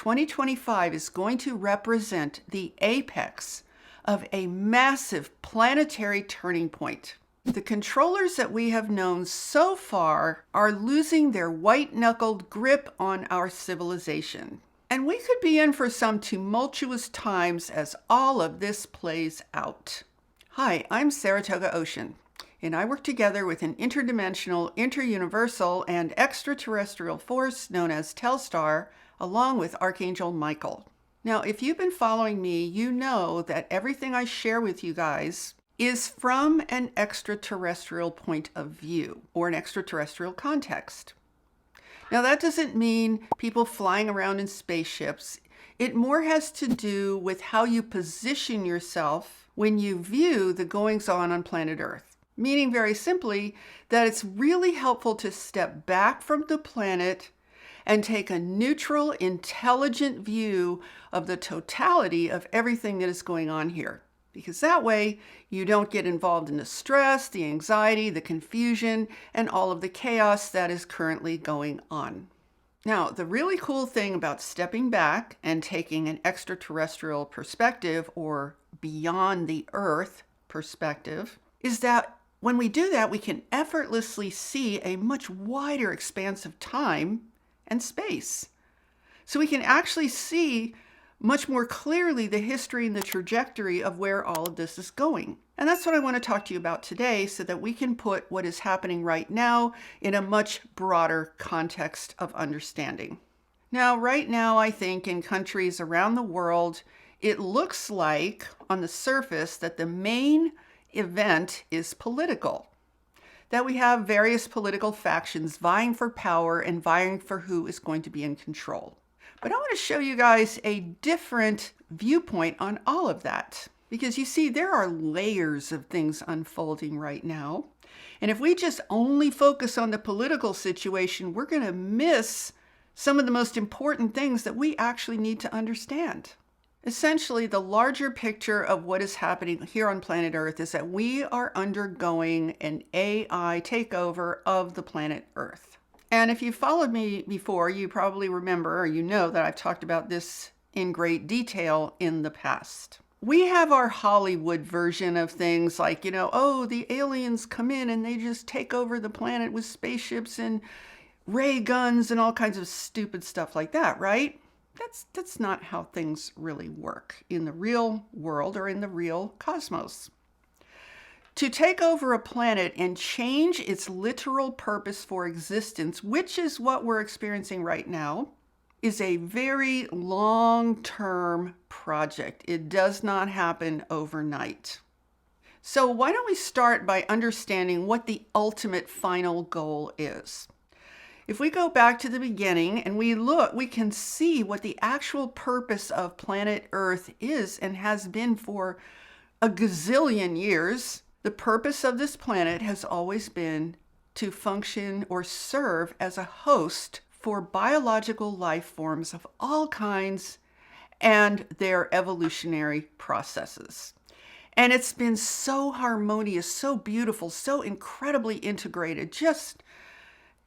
2025 is going to represent the apex of a massive planetary turning point. The controllers that we have known so far are losing their white-knuckled grip on our civilization. And we could be in for some tumultuous times as all of this plays out. Hi, I'm Saratoga Ocean, and I work together with an interdimensional, interuniversal, and extraterrestrial force known as Telstar, along with Archangel Michael. Now, if you've been following me, you know that everything I share with you guys is from an extraterrestrial point of view or an extraterrestrial context. Now, that doesn't mean people flying around in spaceships. It more has to do with how you position yourself when you view the goings-on on planet Earth. Meaning very simply that it's really helpful to step back from the planet and take a neutral, intelligent view of the totality of everything that is going on here. Because that way you don't get involved in the stress, the anxiety, the confusion, and all of the chaos that is currently going on. Now, the really cool thing about stepping back and taking an extraterrestrial perspective or beyond the Earth perspective is that when we do that, we can effortlessly see a much wider expanse of time and space. So we can actually see much more clearly the history and the trajectory of where all of this is going. And that's what I want to talk to you about today so that we can put what is happening right now in a much broader context of understanding. Now, right now, I think in countries around the world, it looks like on the surface that the main event is political. That we have various political factions vying for power and vying for who is going to be in control. But I want to show you guys a different viewpoint on all of that. Because you see, there are layers of things unfolding right now. And if we just only focus on the political situation, we're going to miss some of the most important things that we actually need to understand. Essentially, the larger picture of what is happening here on planet Earth is that we are undergoing an AI takeover of the planet Earth. And if you followed me before, you probably remember or you know that I've talked about this in great detail in the past. We have our Hollywood version of things like, oh, the aliens come in and they just take over the planet with spaceships and ray guns and all kinds of stupid stuff like that, right? That's not how things really work in the real world or in the real cosmos. To take over a planet and change its literal purpose for existence, which is what we're experiencing right now, is a very long-term project. It does not happen overnight. So why don't we start by understanding what the ultimate final goal is? If we go back to the beginning and we look, we can see what the actual purpose of planet Earth is and has been for a gazillion years. The purpose of this planet has always been to function or serve as a host for biological life forms of all kinds and their evolutionary processes. And it's been so harmonious, so beautiful, so incredibly integrated, just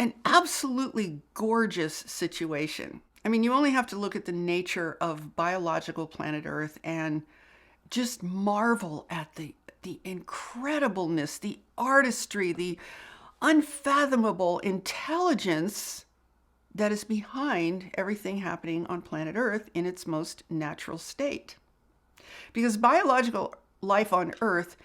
an absolutely gorgeous situation. I mean, you only have to look at the nature of biological planet Earth and just marvel at the incredibleness, the artistry, the unfathomable intelligence that is behind everything happening on planet Earth in its most natural state. Because biological life on Earth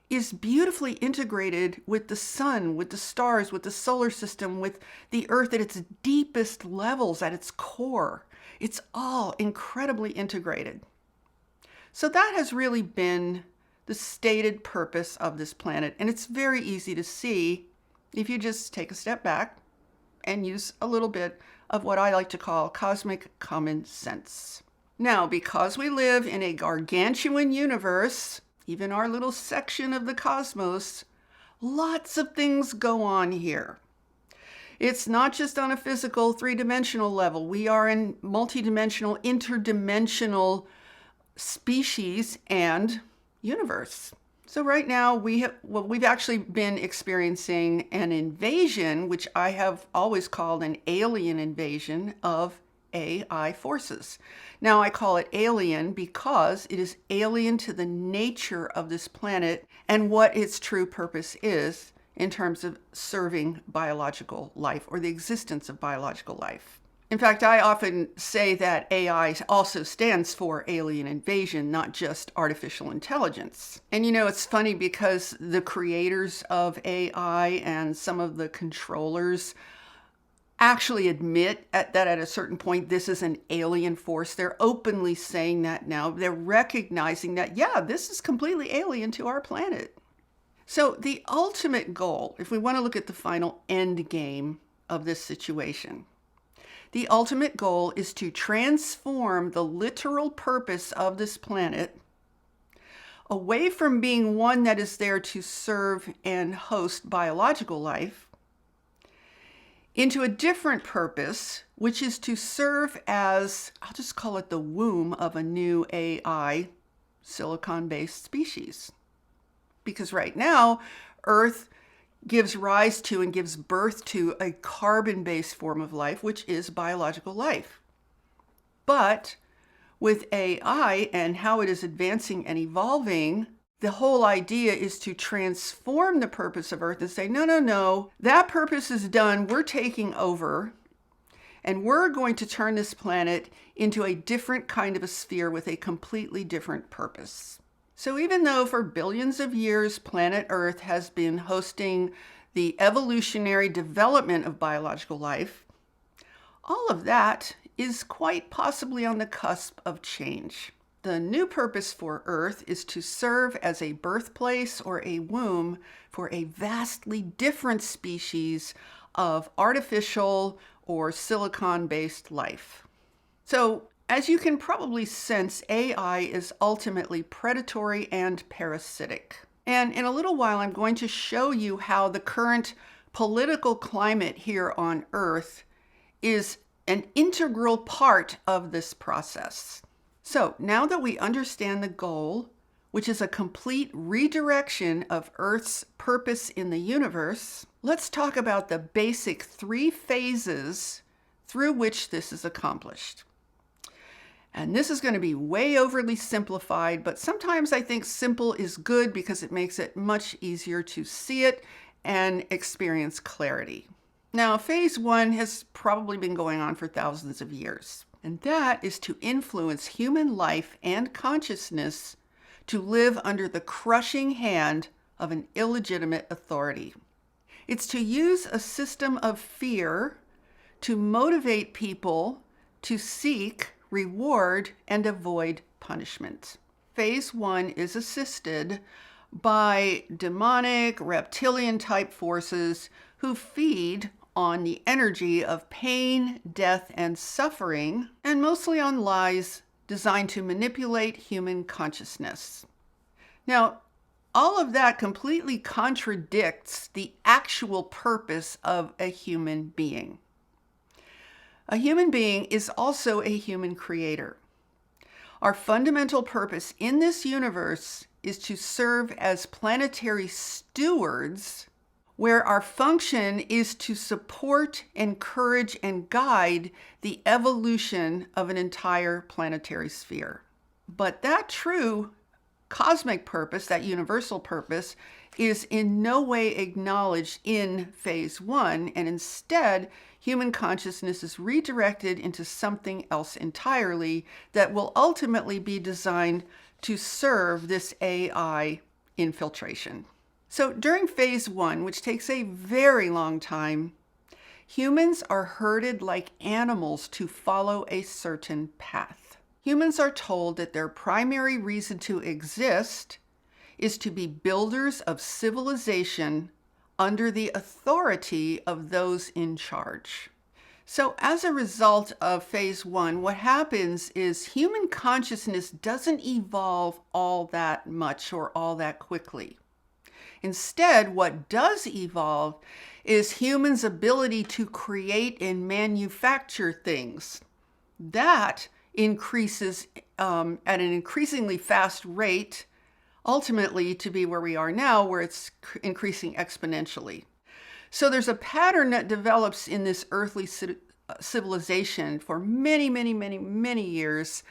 is beautifully integrated with the sun, with the stars, with the solar system, with the Earth at its deepest levels, at its core. It's all incredibly integrated. So that has really been the stated purpose of this planet. And it's very easy to see if you just take a step back and use a little bit of what I like to call cosmic common sense. Now, because we live in a gargantuan universe, even our little section of the cosmos, lots of things go on here. It's not just on a physical three-dimensional level. We are in multidimensional, interdimensional species and universe. So right now we've actually been experiencing an invasion, which I have always called an alien invasion of AI forces. Now, I call it alien because it is alien to the nature of this planet and what its true purpose is in terms of serving biological life or the existence of biological life. In fact, I often say that AI also stands for alien invasion, not just artificial intelligence. And it's funny because the creators of AI and some of the controllers actually admit that at a certain point, this is an alien force. They're openly saying that now. They're recognizing that, yeah, this is completely alien to our planet. So the ultimate goal, if we want to look at the final end game of this situation, the ultimate goal is to transform the literal purpose of this planet away from being one that is there to serve and host biological life into a different purpose, which is to serve as, I'll just call it the womb of a new AI silicon-based species. Because right now, Earth gives rise to and gives birth to a carbon-based form of life, which is biological life. But with AI and how it is advancing and evolving, the whole idea is to transform the purpose of Earth and say, no, that purpose is done. We're taking over, and we're going to turn this planet into a different kind of a sphere with a completely different purpose. So even though for billions of years, planet Earth has been hosting the evolutionary development of biological life, all of that is quite possibly on the cusp of change. The new purpose for Earth is to serve as a birthplace or a womb for a vastly different species of artificial or silicon-based life. So, as you can probably sense, AI is ultimately predatory and parasitic. And in a little while, I'm going to show you how the current political climate here on Earth is an integral part of this process. So now that we understand the goal, which is a complete redirection of Earth's purpose in the universe, let's talk about the basic 3 phases through which this is accomplished. And this is going to be way overly simplified, but sometimes I think simple is good because it makes it much easier to see it and experience clarity. Now, phase 1 has probably been going on for thousands of years, and that is to influence human life and consciousness to live under the crushing hand of an illegitimate authority. It's to use a system of fear to motivate people to seek, reward, and avoid punishment. Phase 1 is assisted by demonic, reptilian-type forces who feed on the energy of pain, death, and suffering, and mostly on lies designed to manipulate human consciousness. Now, all of that completely contradicts the actual purpose of a human being. A human being is also a human creator. Our fundamental purpose in this universe is to serve as planetary stewards, where our function is to support, encourage, and guide the evolution of an entire planetary sphere. But that true cosmic purpose, that universal purpose, is in no way acknowledged in phase 1, and instead, human consciousness is redirected into something else entirely that will ultimately be designed to serve this AI infiltration. So during phase 1, which takes a very long time, humans are herded like animals to follow a certain path. Humans are told that their primary reason to exist is to be builders of civilization under the authority of those in charge. So as a result of phase 1, what happens is human consciousness doesn't evolve all that much or all that quickly. Instead, what does evolve is humans' ability to create and manufacture things. That increases at an increasingly fast rate, ultimately to be where we are now, where it's increasing exponentially. So there's a pattern that develops in this earthly civilization for many, many, many, many years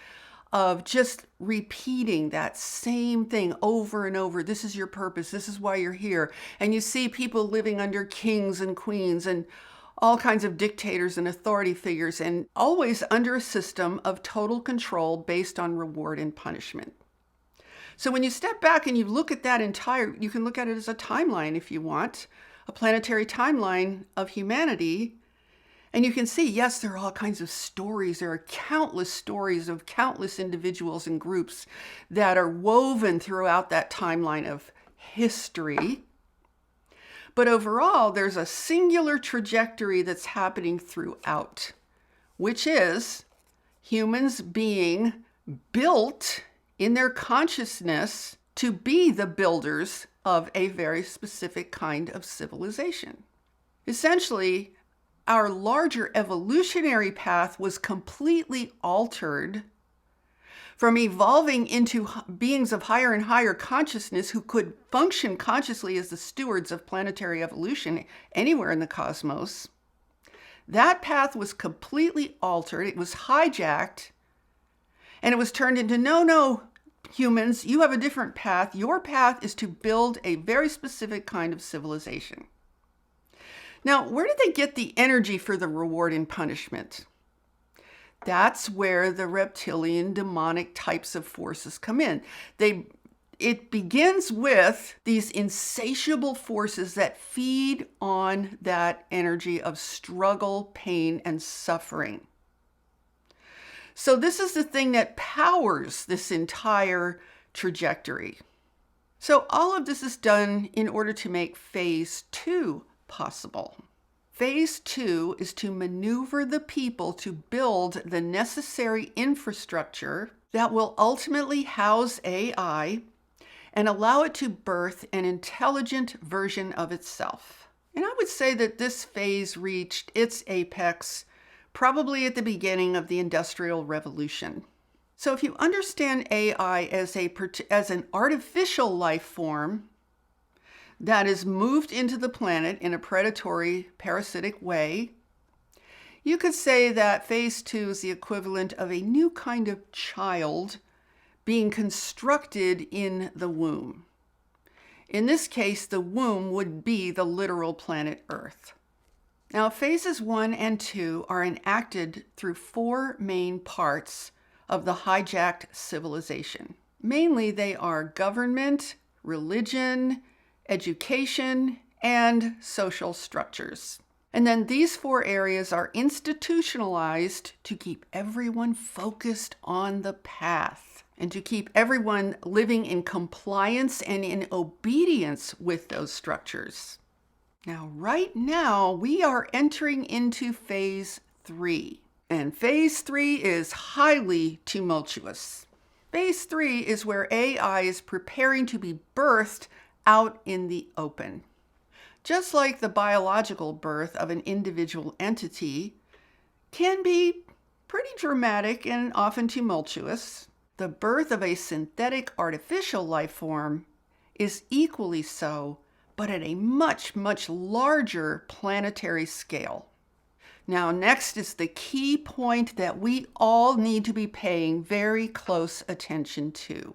of just repeating that same thing over and over. This is your purpose. This is why you're here. And you see people living under kings and queens and all kinds of dictators and authority figures, and always under a system of total control based on reward and punishment. So when you step back and you look at that you can look at it as a timeline if you want, a planetary timeline of humanity. And you can see, yes, there are all kinds of stories. There are countless stories of countless individuals and groups that are woven throughout that timeline of history. But overall, there's a singular trajectory that's happening throughout, which is humans being built in their consciousness to be the builders of a very specific kind of civilization. Essentially, our larger evolutionary path was completely altered from evolving into beings of higher and higher consciousness who could function consciously as the stewards of planetary evolution anywhere in the cosmos. That path was completely altered. It was hijacked, and it was turned into, no, humans, you have a different path. Your path is to build a very specific kind of civilization. Now, where did they get the energy for the reward and punishment? That's where the reptilian demonic types of forces come in. It begins with these insatiable forces that feed on that energy of struggle, pain, and suffering. So this is the thing that powers this entire trajectory. So all of this is done in order to make phase 2 possible. Phase 2 is to maneuver the people to build the necessary infrastructure that will ultimately house AI and allow it to birth an intelligent version of itself. And I would say that this phase reached its apex probably at the beginning of the Industrial Revolution. So if you understand AI as an artificial life form that is moved into the planet in a predatory, parasitic way, you could say that phase 2 is the equivalent of a new kind of child being constructed in the womb. In this case, the womb would be the literal planet Earth. Now, phases 1 and 2 are enacted through 4 main parts of the hijacked civilization. Mainly, they are government, religion, education, and social structures. And then these 4 areas are institutionalized to keep everyone focused on the path and to keep everyone living in compliance and in obedience with those structures. Now, right now, we are entering into phase 3. And phase 3 is highly tumultuous. Phase 3 is where AI is preparing to be birthed out in the open. Just like the biological birth of an individual entity can be pretty dramatic and often tumultuous, the birth of a synthetic artificial life form is equally so, but at a much, much larger planetary scale. Now, next is the key point that we all need to be paying very close attention to.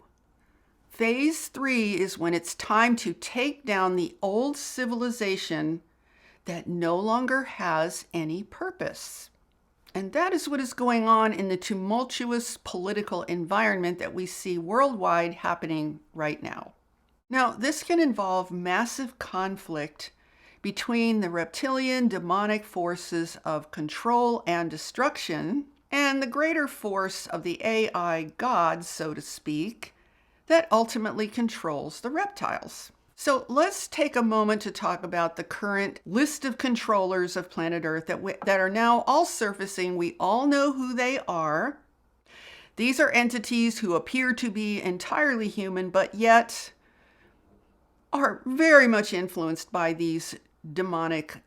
Phase 3 is when it's time to take down the old civilization that no longer has any purpose. And that is what is going on in the tumultuous political environment that we see worldwide happening right now. Now, this can involve massive conflict between the reptilian demonic forces of control and destruction and the greater force of the AI gods, so to speak, that ultimately controls the reptiles. So let's take a moment to talk about the current list of controllers of planet Earth that are now all surfacing. We all know who they are. These are entities who appear to be entirely human, but yet are very much influenced by these demonic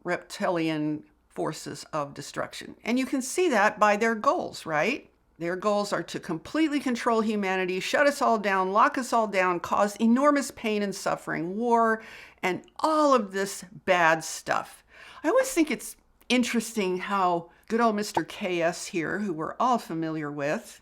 reptilian forces of destruction. And you can see that by their goals, right? Their goals are to completely control humanity, shut us all down, lock us all down, cause enormous pain and suffering, war, and all of this bad stuff. I always think it's interesting how good old Mr. KS here, who we're all familiar with,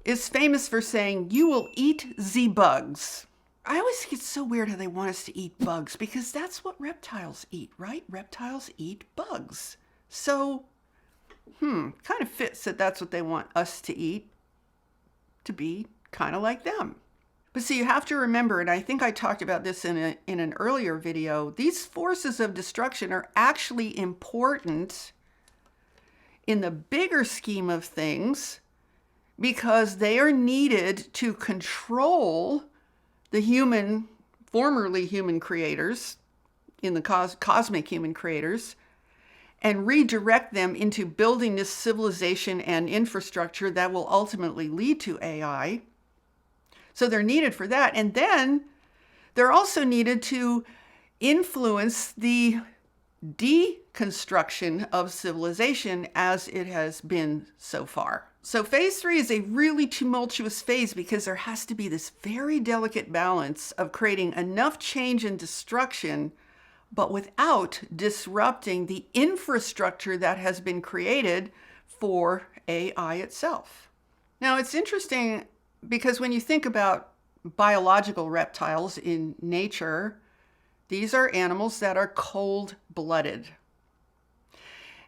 is famous for saying, "You will eat the bugs." I always think it's so weird how they want us to eat bugs, because that's what reptiles eat, right? Reptiles eat bugs. So, kind of fits that that's what they want us to eat, to be kind of like them. But see, you have to remember, and I think I talked about this in an earlier video, these forces of destruction are actually important in the bigger scheme of things because they are needed to control the formerly human creators, in the cosmic human creators, and redirect them into building this civilization and infrastructure that will ultimately lead to AI. So they're needed for that. And then they're also needed to influence the deconstruction of civilization as it has been so far. So phase 3 is a really tumultuous phase because there has to be this very delicate balance of creating enough change and destruction, but without disrupting the infrastructure that has been created for AI itself. Now, it's interesting because when you think about biological reptiles in nature, these are animals that are cold-blooded.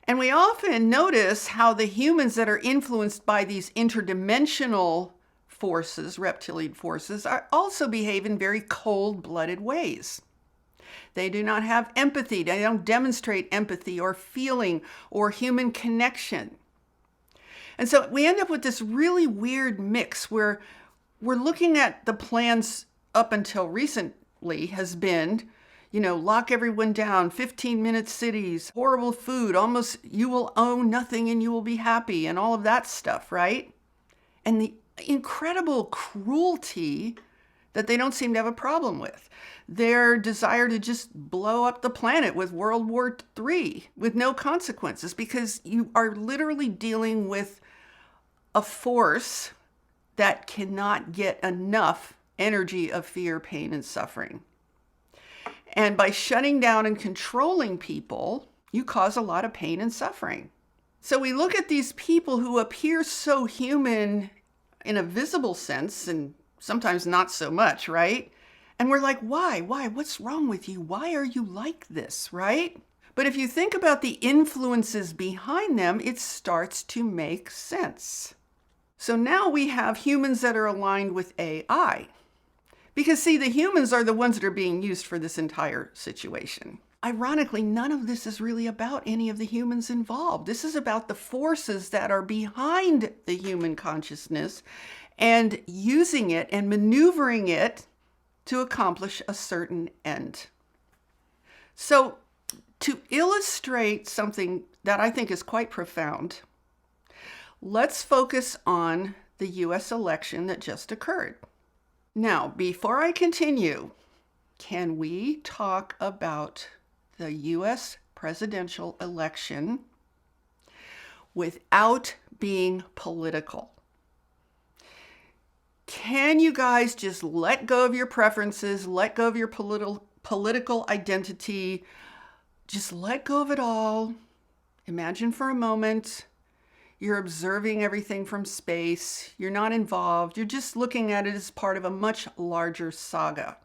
And we often notice how the humans that are influenced by these interdimensional forces, reptilian forces, also behave in very cold-blooded ways. They do not have empathy. They don't demonstrate empathy or feeling or human connection. And so we end up with this really weird mix where we're looking at the plans up until recently has been, lock everyone down, 15-minute cities, horrible food, almost you will own nothing and you will be happy, and all of that stuff, right? And the incredible cruelty that they don't seem to have a problem with. Their desire to just blow up the planet with World War III with no consequences, because you are literally dealing with a force that cannot get enough energy of fear, pain, and suffering. And by shutting down and controlling people, you cause a lot of pain and suffering. So we look at these people who appear so human in a visible sense, and sometimes not so much, right? And we're like, why? What's wrong with you? Why are you like this, right? But if you think about the influences behind them, it starts to make sense. So now we have humans that are aligned with AI. Because see, the humans are the ones that are being used for this entire situation. Ironically, none of this is really about any of the humans involved. This is about the forces that are behind the human consciousness and using it and maneuvering it to accomplish a certain end. So to illustrate something that I think is quite profound, let's focus on the US election that just occurred. Now, before I continue, can we talk about the US presidential election without being political? Can you guys just let go of your preferences, let go of your political identity, just let go of it all? Imagine for a moment you're observing everything from space. You're not involved. You're just looking at it as part of a much larger saga.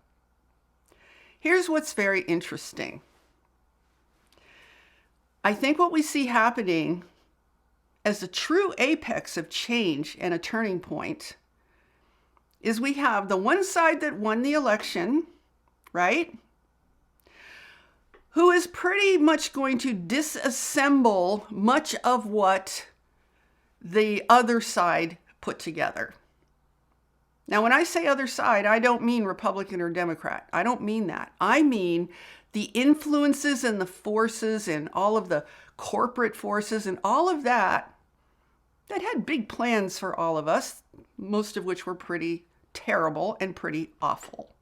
Here's what's very interesting. I think what we see happening as a true apex of change and a turning point is we have the one side that won the election, right? Who is pretty much going to disassemble much of what the other side put together. Now, when I say other side, I don't mean Republican or Democrat. I don't mean that. I mean the influences and the forces and all of the corporate forces and all of that had big plans for all of us, most of which were pretty terrible and pretty awful.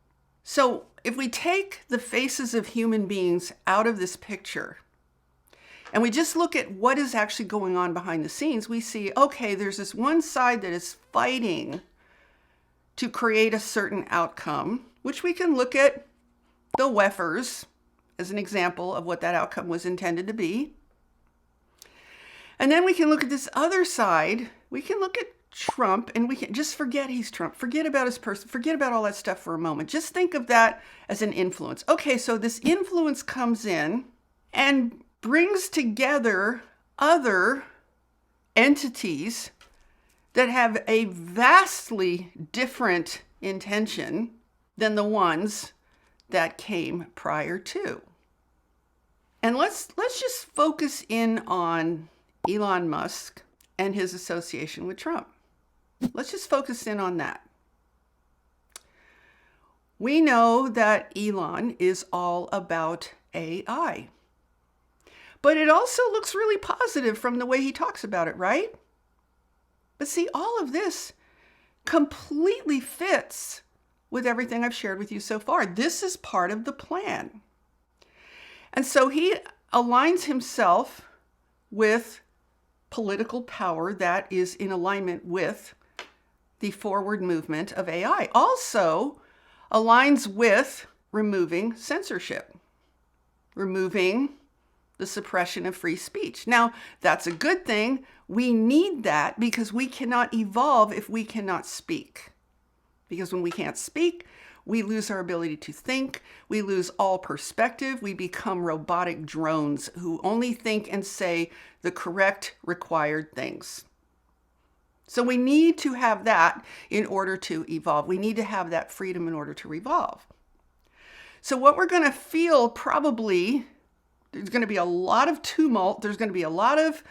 So if we take the faces of human beings out of this picture, and we just look at what is actually going on behind the scenes, we see, okay, there's this one side that is fighting to create a certain outcome, which we can look at the WEFers as an example of what that outcome was intended to be. And then we can look at this other side. We can look at Trump and we can just forget he's Trump. Forget about his person. Forget about all that stuff for a moment. Just think of that as an influence. Okay, so this influence comes in and brings together other entities that have a vastly different intention than the ones that came prior to. And let's just focus in on Elon Musk and his association with Trump. Let's just focus in on that. We know that Elon is all about AI. But it also looks really positive from the way he talks about it, right? But see, all of this completely fits with everything I've shared with you so far. This is part of the plan. And so he aligns himself with political power that is in alignment with the forward movement of AI. Also aligns with removing censorship, removing the suppression of free speech. Now, that's a good thing. We need that because we cannot evolve if we cannot speak. Because when we can't speak, we lose our ability to think. We lose all perspective. We become robotic drones who only think and say the correct required things. So we need to have that in order to evolve. We need to have that freedom in order to evolve. So what we're going to feel probably, there's going to be a lot of tumult. There's going to be a lot of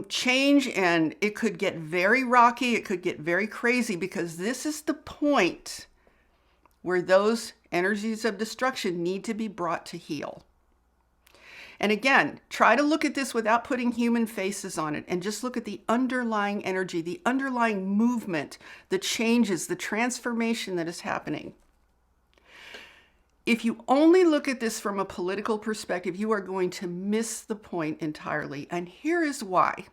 change, and it could get very rocky. It could get very crazy because this is the point where those energies of destruction need to be brought to heel. And again, try to look at this without putting human faces on it and just look at the underlying energy, the underlying movement, the changes, the transformation that is happening. If you only look at this from a political perspective, you are going to miss the point entirely. And here is why.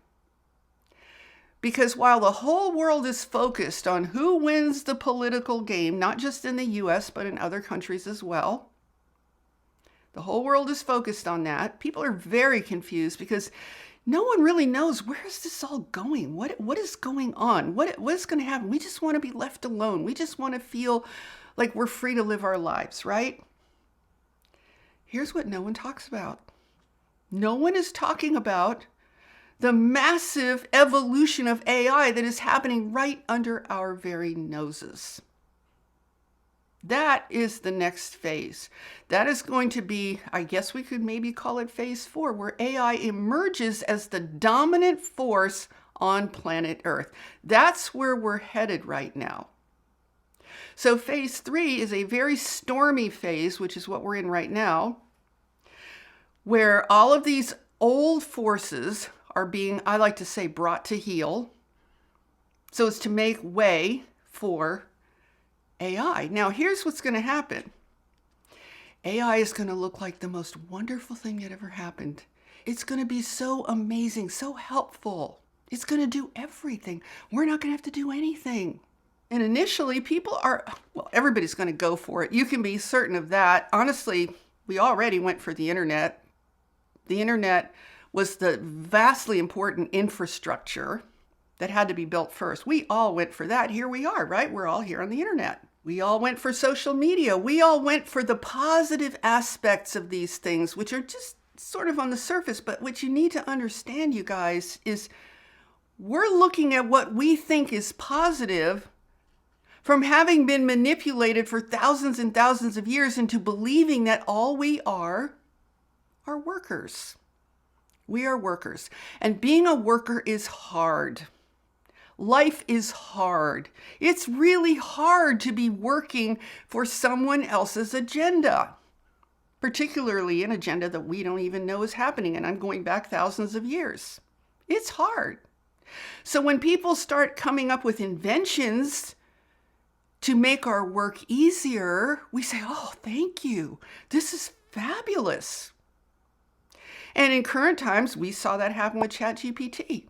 Because while the whole world is focused on who wins the political game, not just in the US, but in other countries as well, the whole world is focused on that. People are very confused because no one really knows, where is this all going? What is going on? What is going to happen? We just want to be left alone. We just want to feel like we're free to live our lives, right? Here's what no one talks about. No one is talking about the massive evolution of AI that is happening right under our very noses. That is the next phase. That is going to be, I guess we could maybe call it phase 4, where AI emerges as the dominant force on planet Earth. That's where we're headed right now. So phase 3 is a very stormy phase, which is what we're in right now, where all of these old forces are being, I like to say, brought to heel, so as to make way for AI. Now, here's what's going to happen. AI is going to look like the most wonderful thing that ever happened. It's going to be so amazing, so helpful. It's going to do everything. We're not going to have to do anything. And initially, everybody's going to go for it. You can be certain of that. Honestly, we already went for the internet. The internet was the vastly important infrastructure that had to be built first. We all went for that. Here we are, right? We're all here on the internet. We all went for social media. We all went for the positive aspects of these things, which are just sort of on the surface. But what you need to understand, you guys, is we're looking at what we think is positive from having been manipulated for thousands and thousands of years into believing that all we are workers. We are workers. And being a worker is hard. Life is hard. It's really hard to be working for someone else's agenda, particularly an agenda that we don't even know is happening. And I'm going back thousands of years. It's hard. So when people start coming up with inventions to make our work easier, we say, oh, thank you. This is fabulous. And in current times, we saw that happen with ChatGPT.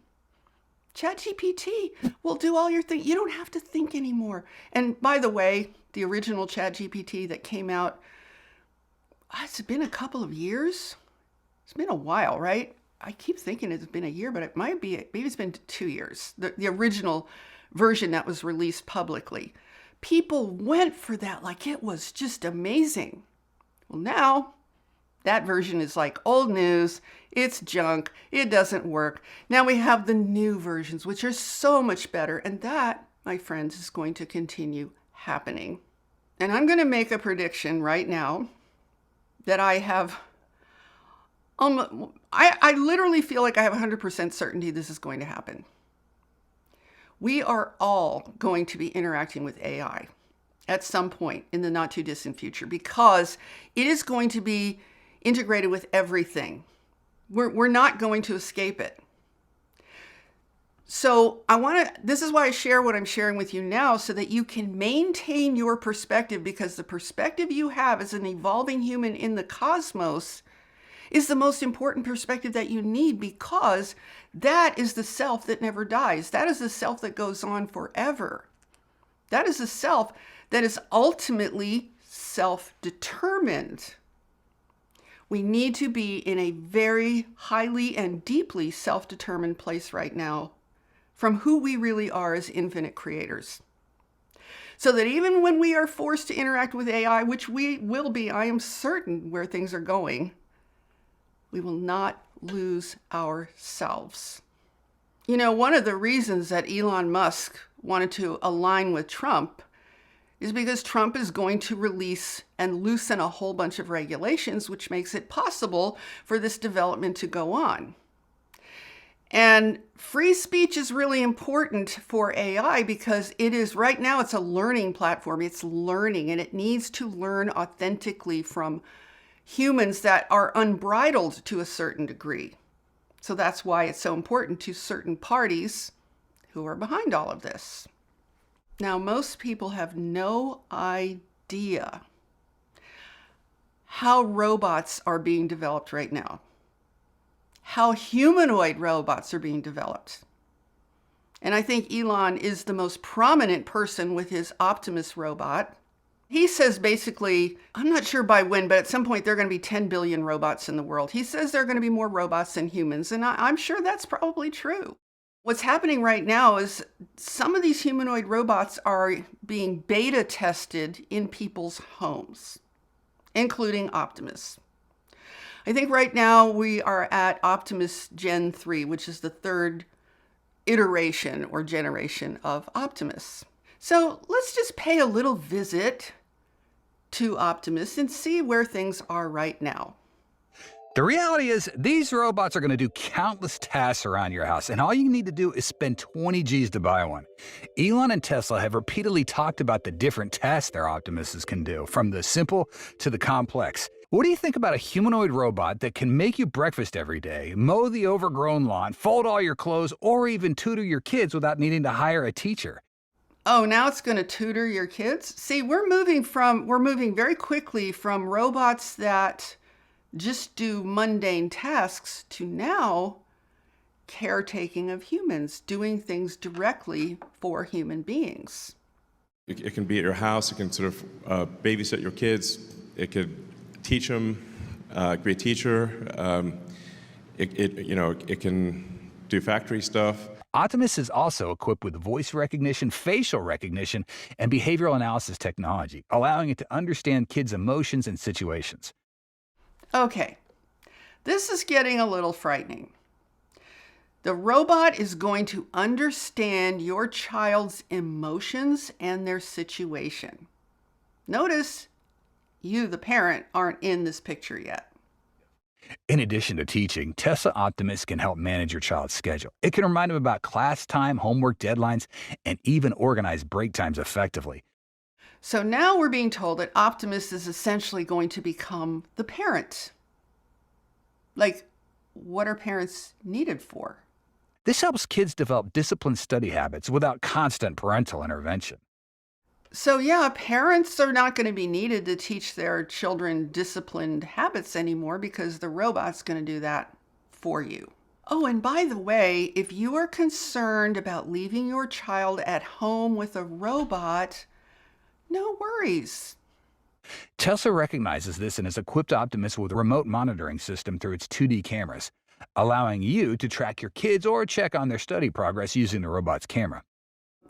ChatGPT will do all your things. You don't have to think anymore. And by the way, the original ChatGPT that came out, it's been a couple of years. It's been a while, right? I keep thinking it's been a year, but it might be, maybe it's been 2 years, the original version that was released publicly. People went for that like it was just amazing. Well, now that version is like old news. It's junk. It doesn't work. Now we have the new versions, which are so much better. And that, my friends, is going to continue happening. And I'm going to make a prediction right now that I have, I literally feel like I have 100% certainty this is going to happen. We are all going to be interacting with AI at some point in the not too distant future, because it is going to be integrated with everything. We're not going to escape it. So this is why I share what I'm sharing with you now, so that you can maintain your perspective, because the perspective you have as an evolving human in the cosmos is the most important perspective that you need, because that is the self that never dies. That is the self that goes on forever. That is the self that is ultimately self-determined. We need to be in a very highly and deeply self-determined place right now from who we really are as infinite creators. So that even when we are forced to interact with AI, which we will be, I am certain where things are going, we will not lose ourselves. You know, one of the reasons that Elon Musk wanted to align with Trump is because Trump is going to release and loosen a whole bunch of regulations, which makes it possible for this development to go on. And free speech is really important for AI, because it is, right now, it's a learning platform. It's learning, and it needs to learn authentically from humans that are unbridled to a certain degree. So that's why it's so important to certain parties who are behind all of this. Now, most people have no idea how robots are being developed right now, how humanoid robots are being developed. And I think Elon is the most prominent person with his Optimus robot. He says basically, I'm not sure by when, but at some point there are going to be 10 billion robots in the world. He says there are going to be more robots than humans, and I'm sure that's probably true. What's happening right now is some of these humanoid robots are being beta tested in people's homes, including Optimus. I think right now we are at Optimus Gen 3, which is the third iteration or generation of Optimus. So let's just pay a little visit to Optimus and see where things are right now. The reality is, these robots are going to do countless tasks around your house, and all you need to do is spend 20 G's to buy one. Elon and Tesla have repeatedly talked about the different tasks their Optimuses can do, from the simple to the complex. What do you think about a humanoid robot that can make you breakfast every day, mow the overgrown lawn, fold all your clothes, or even tutor your kids without needing to hire a teacher? Oh, now it's going to tutor your kids? See, we're moving very quickly from robots that just do mundane tasks to now caretaking of humans, doing things directly for human beings. It can be at your house. It can sort of babysit your kids. It could teach them, be a teacher. It can do factory stuff. Optimus is also equipped with voice recognition, facial recognition, and behavioral analysis technology, allowing it to understand kids' emotions and situations. Okay, this is getting a little frightening. The robot is going to understand your child's emotions and their situation. Notice you, the parent, aren't in this picture yet. In addition to teaching, Tesla Optimus can help manage your child's schedule. It can remind them about class time, homework deadlines, and even organize break times effectively. So now we're being told that Optimus is essentially going to become the parent. Like, what are parents needed for? This helps kids develop disciplined study habits without constant parental intervention. So yeah, parents are not going to be needed to teach their children disciplined habits anymore, because the robot's going to do that for you. Oh, and by the way, if you are concerned about leaving your child at home with a robot, no worries. Tesla recognizes this and has equipped Optimus with a remote monitoring system through its 2D cameras. allowing you to track your kids or check on their study progress using the robot's camera.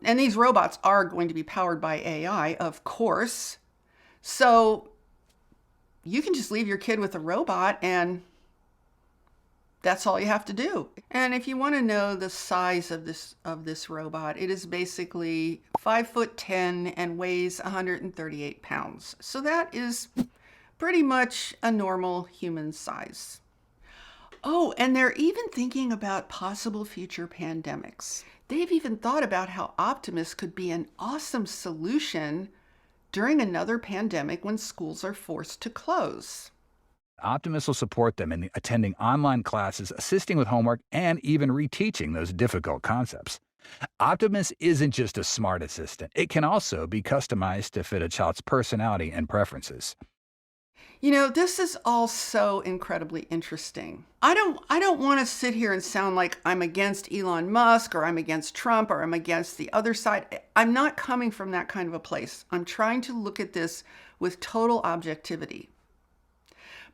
And these robots are going to be powered by AI, of course. So you can just leave your kid with a robot and that's all you have to do. And if you want to know the size of this robot, it is basically 5'10" and weighs 138 pounds. So that is pretty much a normal human size. Oh, and they're even thinking about possible future pandemics. They've even thought about how Optimus could be an awesome solution during another pandemic when schools are forced to close. Optimus will support them in attending online classes, assisting with homework, and even reteaching those difficult concepts. Optimus isn't just a smart assistant. It can also be customized to fit a child's personality and preferences. You know, this is all so incredibly interesting. I don't want to sit here and sound like I'm against Elon Musk or I'm against Trump or I'm against the other side. I'm not coming from that kind of a place. I'm trying to look at this with total objectivity.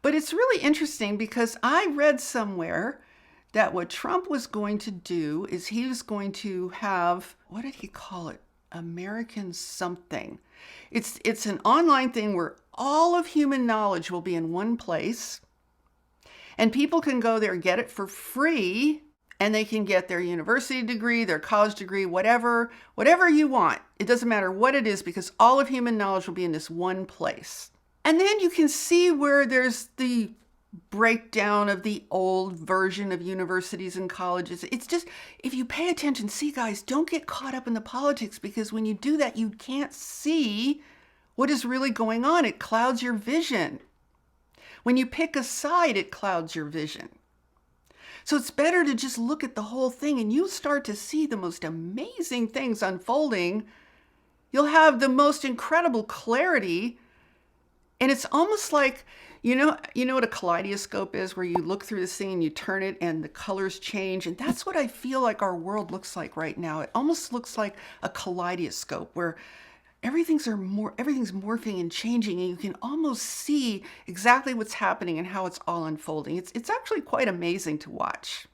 But it's really interesting because I read somewhere that what Trump was going to do is he was going to have, what did he call it? American something. It's an online thing where all of human knowledge will be in one place and people can go there and get it for free and they can get their university degree, their college degree, whatever you want. It doesn't matter what it is because all of human knowledge will be in this one place. And then you can see where there's the breakdown of the old version of universities and colleges. It's just, if you pay attention, see guys, don't get caught up in the politics because when you do that, you can't see what is really going on. It clouds your vision. When you pick a side, it clouds your vision. So it's better to just look at the whole thing and you'll start to see the most amazing things unfolding. You'll have the most incredible clarity. And it's almost like, you know what a kaleidoscope is, where you look through this thing and you turn it and the colors change. And that's what I feel like our world looks like right now. It almost looks like a kaleidoscope where everything's morphing and changing and you can almost see exactly what's happening and how it's all unfolding. It's actually quite amazing to watch.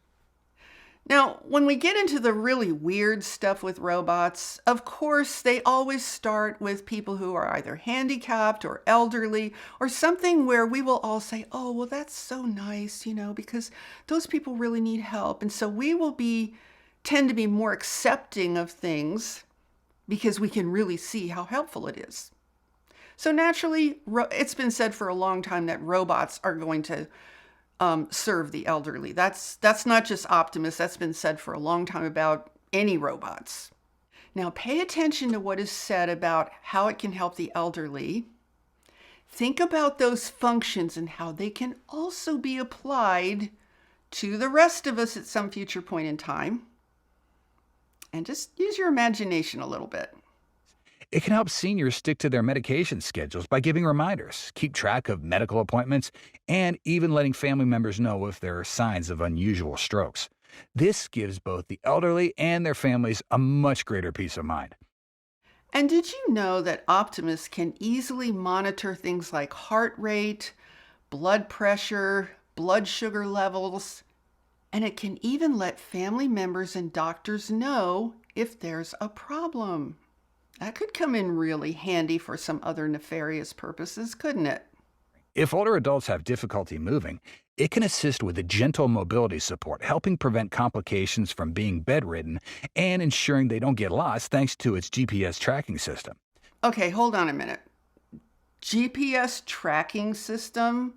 Now, when we get into the really weird stuff with robots, of course, they always start with people who are either handicapped or elderly or something where we will all say, oh, well, that's so nice, because those people really need help. And so we will tend to be more accepting of things because we can really see how helpful it is. So naturally, it's been said for a long time that robots are going to serve the elderly. That's not just Optimus. That's been said for a long time about any robots. Now pay attention to what is said about how it can help the elderly. Think about those functions and how they can also be applied to the rest of us at some future point in time. And just use your imagination a little bit. It can help seniors stick to their medication schedules by giving reminders, keep track of medical appointments, and even letting family members know if there are signs of unusual strokes. This gives both the elderly and their families a much greater peace of mind. And did you know that Optimus can easily monitor things like heart rate, blood pressure, blood sugar levels, and it can even let family members and doctors know if there's a problem? That could come in really handy for some other nefarious purposes, couldn't it? If older adults have difficulty moving, it can assist with a gentle mobility support, helping prevent complications from being bedridden and ensuring they don't get lost thanks to its GPS tracking system. Okay, hold on a minute. GPS tracking system?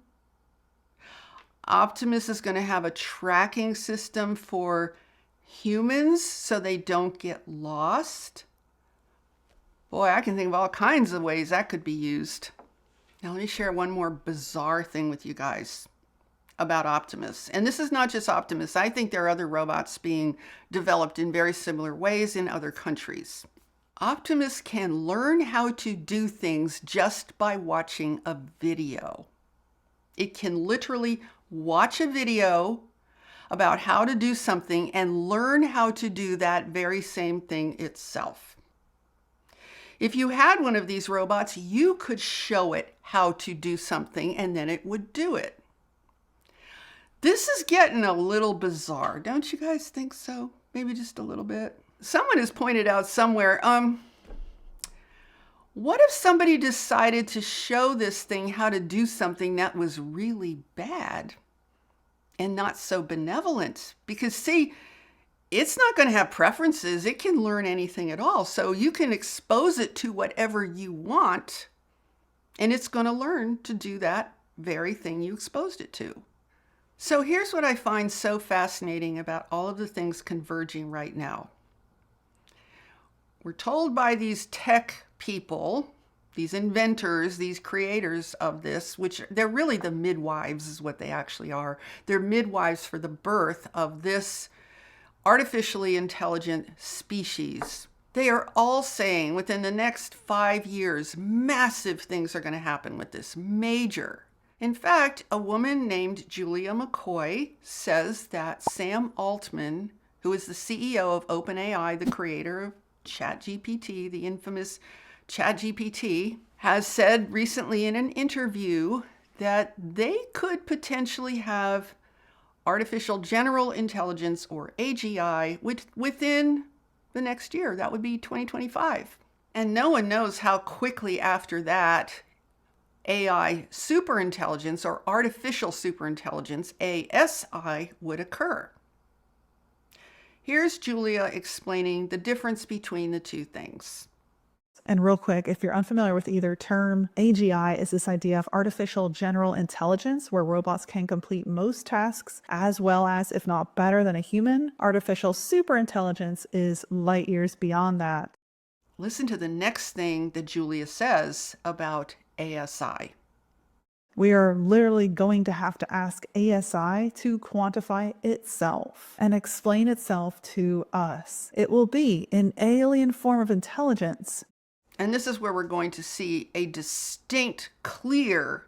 Optimus is going to have a tracking system for humans so they don't get lost? Boy, I can think of all kinds of ways that could be used. Now let me share one more bizarre thing with you guys about Optimus. And this is not just Optimus. I think there are other robots being developed in very similar ways in other countries. Optimus can learn how to do things just by watching a video. It can literally watch a video about how to do something and learn how to do that very same thing itself. If you had one of these robots, you could show it how to do something and then it would do it. This is getting a little bizarre. Don't you guys think so? Maybe just a little bit. Someone has pointed out somewhere, what if somebody decided to show this thing how to do something that was really bad and not so benevolent? Because see, it's not going to have preferences. It can learn anything at all. So you can expose it to whatever you want, and it's going to learn to do that very thing you exposed it to. So here's what I find so fascinating about all of the things converging right now. We're told by these tech people, these inventors, these creators of this, which they're really the midwives is what they actually are. They're midwives for the birth of this artificially intelligent species. They are all saying within the next 5 years, massive things are going to happen with this, major. In fact, a woman named Julia McCoy says that Sam Altman, who is the CEO of OpenAI, the creator of ChatGPT, the infamous ChatGPT, has said recently in an interview that they could potentially have artificial general intelligence, or AGI, within the next year. That would be 2025. And no one knows how quickly after that AI superintelligence, or artificial superintelligence, ASI, would occur. Here's Julia explaining the difference between the two things. And real quick, if you're unfamiliar with either term, AGI is this idea of artificial general intelligence, where robots can complete most tasks as well as, if not better than a human. Artificial superintelligence is light years beyond that. Listen to the next thing that Julia says about ASI. We are literally going to have to ask ASI to quantify itself and explain itself to us. It will be an alien form of intelligence. And this is where we're going to see a distinct, clear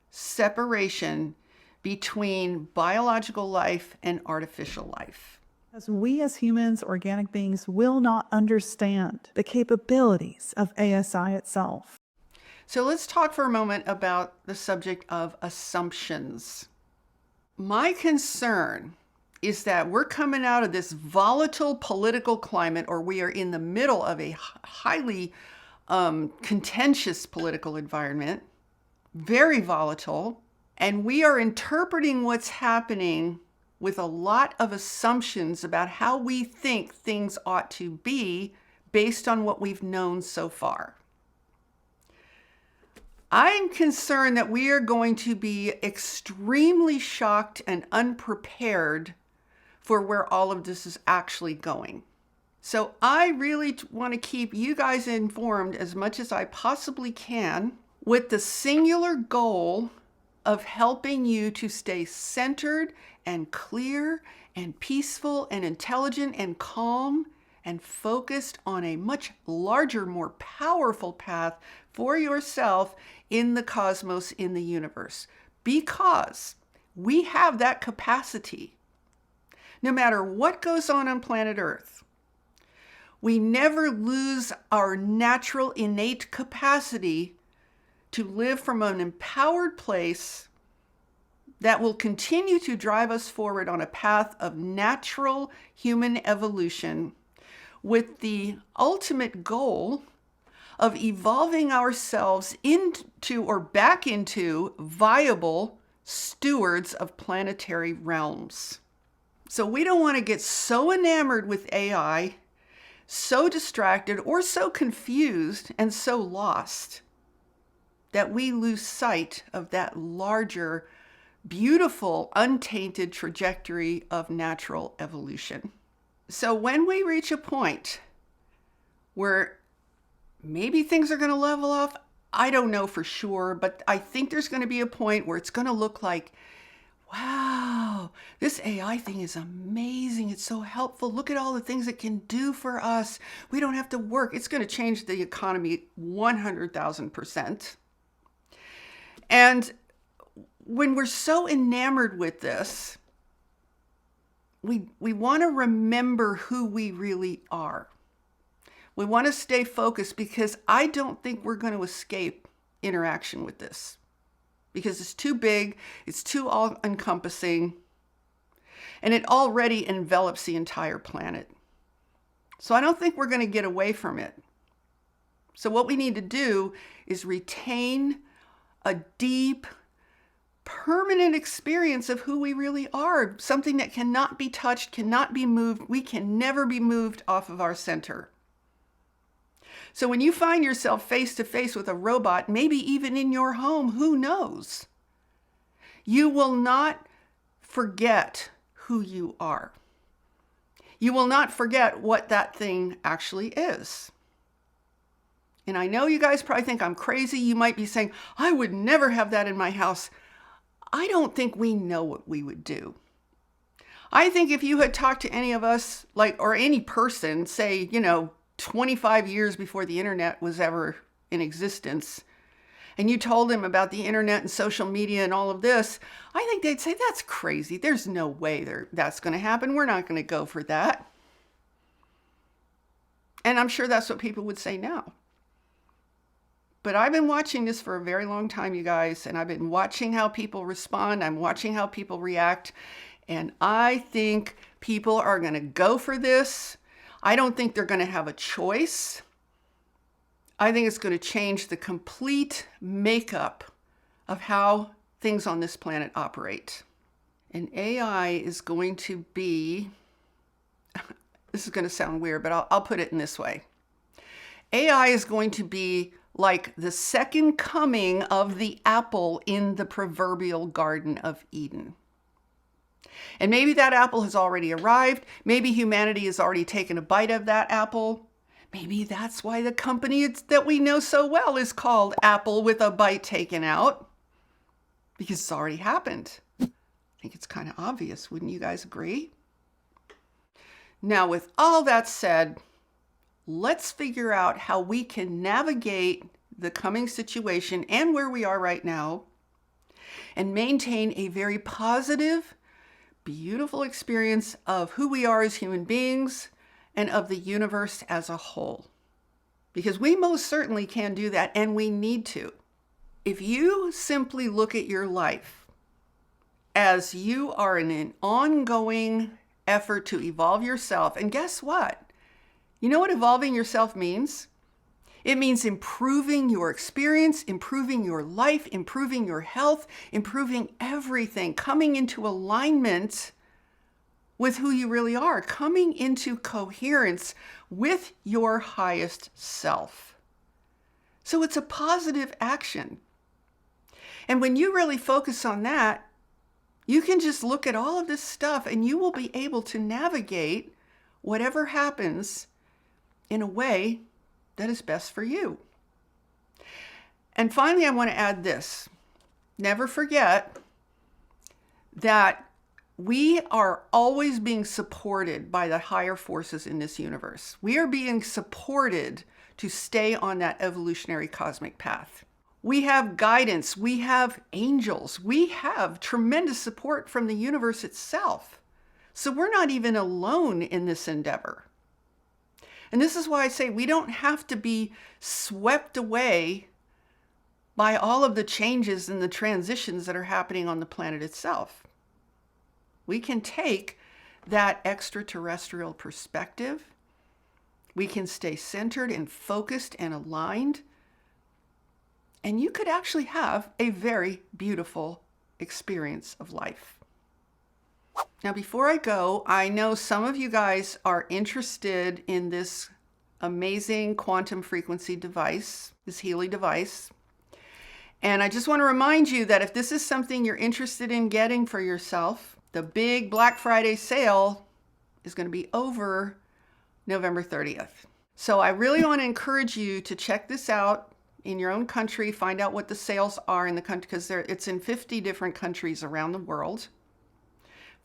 separation between biological life and artificial life. As we as humans, organic beings, will not understand the capabilities of ASI itself. So let's talk for a moment about the subject of assumptions. My concern is that we're coming out of this volatile political climate, or we are in the middle of a highly contentious political environment, very volatile, and we are interpreting what's happening with a lot of assumptions about how we think things ought to be based on what we've known so far. I'm concerned that we are going to be extremely shocked and unprepared for where all of this is actually going. So I really want to keep you guys informed as much as I possibly can, with the singular goal of helping you to stay centered and clear and peaceful and intelligent and calm and focused on a much larger, more powerful path for yourself in the cosmos, in the universe, because we have that capacity. No matter what goes on planet Earth, we never lose our natural innate capacity to live from an empowered place that will continue to drive us forward on a path of natural human evolution, with the ultimate goal of evolving ourselves into, or back into, viable stewards of planetary realms. So we don't want to get so enamored with AI, so distracted or so confused and so lost that we lose sight of that larger, beautiful, untainted trajectory of natural evolution. So when we reach a point where maybe things are going to level off, I don't know for sure, but I think there's going to be a point where it's going to look like, wow, this AI thing is amazing. It's so helpful. Look at all the things it can do for us. We don't have to work. It's going to change the economy 100,000%. And when we're so enamored with this, we want to remember who we really are. We want to stay focused, because I don't think we're going to escape interaction with this, because it's too big, it's too all-encompassing, and it already envelops the entire planet. So I don't think we're going to get away from it. So what we need to do is retain a deep, permanent experience of who we really are, something that cannot be touched, cannot be moved. We can never be moved off of our center. So when you find yourself face to face with a robot, maybe even in your home, who knows? You will not forget who you are. You will not forget what that thing actually is. And I know you guys probably think I'm crazy. You might be saying, I would never have that in my house. I don't think we know what we would do. I think if you had talked to any of us, or any person, say, 25 years before the internet was ever in existence, and you told them about the internet and social media and all of this, I think they'd say, that's crazy. There's no way that's going to happen. We're not going to go for that. And I'm sure that's what people would say now. But I've been watching this for a very long time, you guys, and I've been watching how people respond. I'm watching how people react. And I think people are going to go for this. I don't think they're going to have a choice. I think it's going to change the complete makeup of how things on this planet operate. And AI is going to be, this is going to sound weird, but I'll put it in this way. AI is going to be like the second coming of the apple in the proverbial Garden of Eden. And maybe that apple has already arrived. Maybe humanity has already taken a bite of that apple. Maybe that's why the company that we know so well is called Apple with a bite taken out, because it's already happened. I think it's kind of obvious, wouldn't you guys agree? Now, with all that said, let's figure out how we can navigate the coming situation and where we are right now and maintain a very positive, beautiful experience of who we are as human beings and of the universe as a whole. Because we most certainly can do that, and we need to. If you simply look at your life as you are in an ongoing effort to evolve yourself, and guess what? You know what evolving yourself means? It means improving your experience, improving your life, improving your health, improving everything, coming into alignment with who you really are, coming into coherence with your highest self. So it's a positive action. And when you really focus on that, you can just look at all of this stuff and you will be able to navigate whatever happens in a way that is best for you. And finally, I want to add this. Never forget that we are always being supported by the higher forces in this universe. We are being supported to stay on that evolutionary cosmic path. We have guidance. We have angels. We have tremendous support from the universe itself. So we're not even alone in this endeavor. And this is why I say we don't have to be swept away by all of the changes and the transitions that are happening on the planet itself. We can take that extraterrestrial perspective. We can stay centered and focused and aligned. And you could actually have a very beautiful experience of life. Now, before I go, I know some of you guys are interested in this amazing quantum frequency device, this Healy device. And I just want to remind you that if this is something you're interested in getting for yourself, the big Black Friday sale is going to be over November 30th. So I really want to encourage you to check this out in your own country, find out what the sales are in the country, because it's in 50 different countries around the world.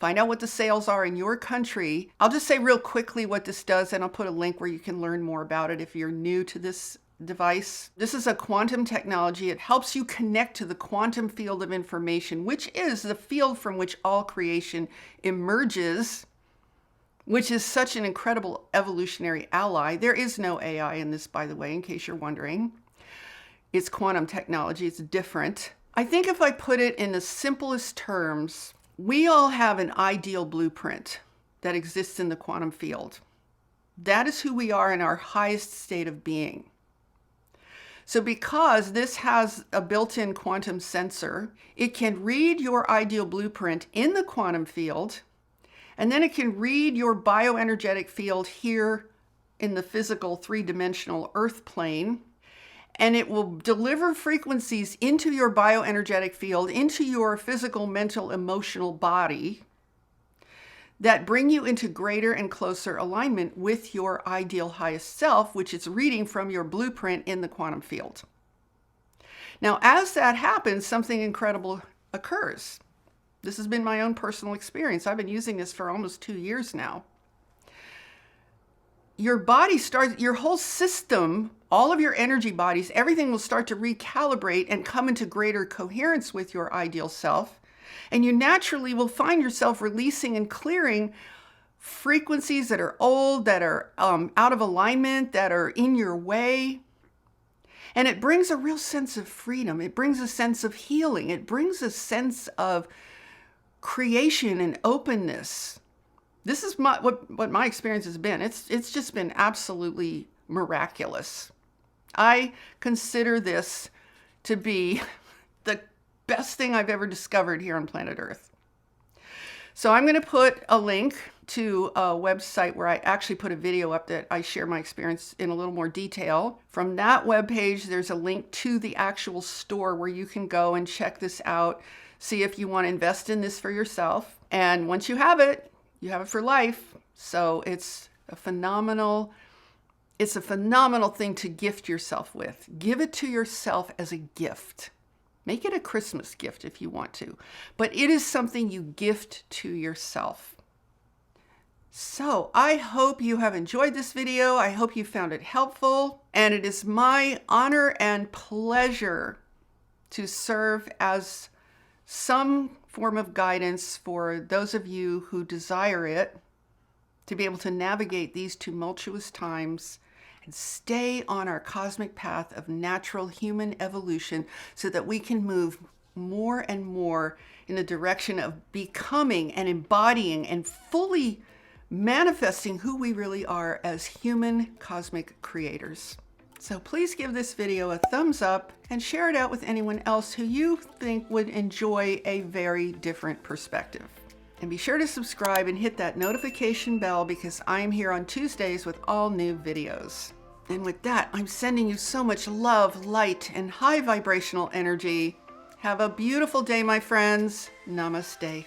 Find out what the sales are in your country. I'll just say real quickly what this does, and I'll put a link where you can learn more about it if you're new to this device. This is a quantum technology. It helps you connect to the quantum field of information, which is the field from which all creation emerges, which is such an incredible evolutionary ally. There is no AI in this, by the way, in case you're wondering. It's quantum technology. It's different. I think if I put it in the simplest terms, We all have an ideal blueprint that exists in the quantum field. That is who we are in our highest state of being. So because this has a built-in quantum sensor, it can read your ideal blueprint in the quantum field, and then it can read your bioenergetic field here in the physical three-dimensional Earth plane, and it will deliver frequencies into your bioenergetic field, into your physical, mental, emotional body that bring you into greater and closer alignment with your ideal highest self, which is reading from your blueprint in the quantum field. Now, as that happens, something incredible occurs. This has been my own personal experience. I've been using this for almost 2 years now. Your body starts, your whole system, all of your energy bodies, everything will start to recalibrate and come into greater coherence with your ideal self. And you naturally will find yourself releasing and clearing frequencies that are old, that are out of alignment, that are in your way. And it brings a real sense of freedom. It brings a sense of healing. It brings a sense of creation and openness. This is what my experience has been. It's just been absolutely miraculous. I consider this to be the best thing I've ever discovered here on planet Earth. So I'm going to put a link to a website where I actually put a video up that I share my experience in a little more detail. From that webpage, there's a link to the actual store where you can go and check this out, see if you want to invest in this for yourself. And once you have it for life. So it's a phenomenal thing to gift yourself with. Give it to yourself as a gift. Make it a Christmas gift if you want to, but it is something you gift to yourself. So I hope you have enjoyed this video. I hope you found it helpful, and it is my honor and pleasure to serve as some form of guidance for those of you who desire it, to be able to navigate these tumultuous times and stay on our cosmic path of natural human evolution so that we can move more and more in the direction of becoming and embodying and fully manifesting who we really are as human cosmic creators. So please give this video a thumbs up and share it out with anyone else who you think would enjoy a very different perspective. And be sure to subscribe and hit that notification bell because I'm here on Tuesdays with all new videos. And with that, I'm sending you so much love, light, and high vibrational energy. Have a beautiful day, my friends. Namaste.